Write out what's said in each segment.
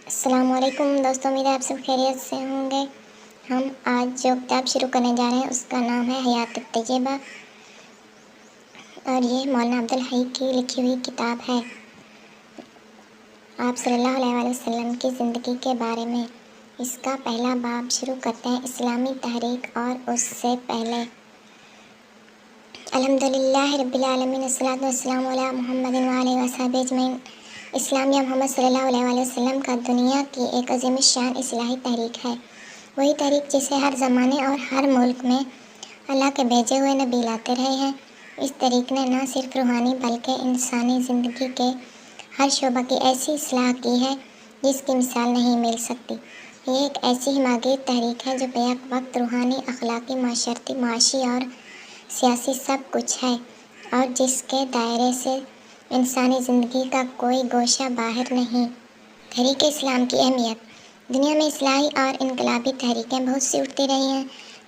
السلام علیکم دوستوں، امید ہے آپ سب خیریت سے ہوں گے۔ ہم آج جو کتاب شروع کرنے جا رہے ہیں اس کا نام ہے حیات الطیبہ، اور یہ مولانا عبدالحی کی لکھی ہوئی کتاب ہے۔ آپ صلی اللہ علیہ وسلم کی زندگی کے بارے میں اس کا پہلا باب شروع کرتے ہیں، اسلامی تحریک اور اس سے پہلے۔ الحمدللہ رب العالمین، والصلاۃ والسلام علی محمد وآلہ وصحبہ اجمعین۔ اسلام یا محمد صلی اللہ علیہ وسلم کا دنیا کی ایک عظیم الشان اصلاحی تحریک ہے، وہی تحریک جسے ہر زمانے اور ہر ملک میں اللہ کے بھیجے ہوئے نبی لاتے رہے ہیں۔ اس تحریک نے نہ صرف روحانی بلکہ انسانی زندگی کے ہر شعبہ کی ایسی اصلاح کی ہے جس کی مثال نہیں مل سکتی۔ یہ ایک ایسی ہمہ تحریک ہے جو بیک وقت روحانی، اخلاقی، معاشرتی، معاشی اور سیاسی سب کچھ ہے، اور جس کے دائرے سے انسانی زندگی کا کوئی گوشہ باہر نہیں۔ تحریک اسلام کی اہمیت۔ دنیا میں اصلاحی اور انقلابی تحریکیں بہت سی اٹھتی رہی ہیں،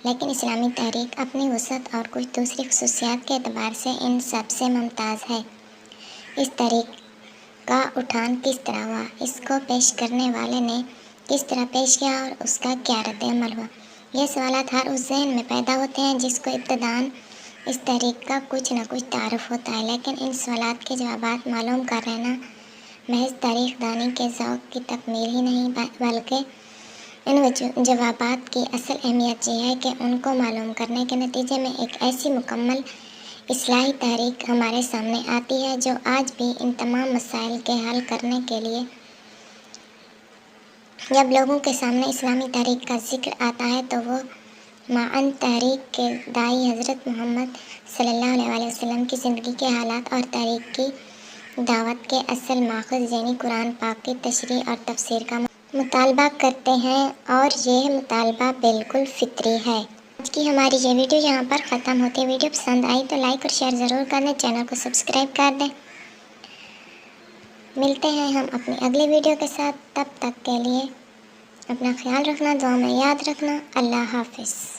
لیکن اسلامی تحریک اپنی وسعت اور کچھ دوسری خصوصیات کے اعتبار سے ان سب سے ممتاز ہے۔ اس تحریک کا اٹھان کس طرح ہوا، اس کو پیش کرنے والے نے کس طرح پیش کیا اور اس کا کیا رد عمل ہوا، یہ سوالات ہر اس ذہن میں پیدا ہوتے ہیں جس کو ابتداً اس تحریک کا کچھ نہ کچھ تعارف ہوتا ہے، لیکن ان سوالات کے جوابات معلوم کر لینا محض تاریخ دانی کے ذوق کی تکمیل ہی نہیں، بلکہ ان جوابات کی اصل اہمیت یہ ہے کہ ان کو معلوم کرنے کے نتیجے میں ایک ایسی مکمل اصلاحی تحریک ہمارے سامنے آتی ہے جو آج بھی ان تمام مسائل کے حل کرنے کے لیے جب لوگوں کے سامنے اسلامی تحریک کا ذکر آتا ہے تو وہ معاً تحریک کے داعی حضرت محمد صلی اللہ علیہ وسلم کی زندگی کے حالات اور تحریک کی دعوت کے اصل ماخذ یعنی قرآن پاک کی تشریح اور تفسیر کا مطالبہ کرتے ہیں، اور یہ مطالبہ بالکل فطری ہے۔ آج کی ہماری یہ ویڈیو یہاں پر ختم ہوتی ہے۔ ویڈیو پسند آئی تو لائک اور شیئر ضرور کر دیں، چینل کو سبسکرائب کر دیں۔ ملتے ہیں ہم اپنی اگلی ویڈیو کے ساتھ، تب تک کے لیے اپنا خیال رکھنا، دعا میں یاد رکھنا۔ اللہ حافظ۔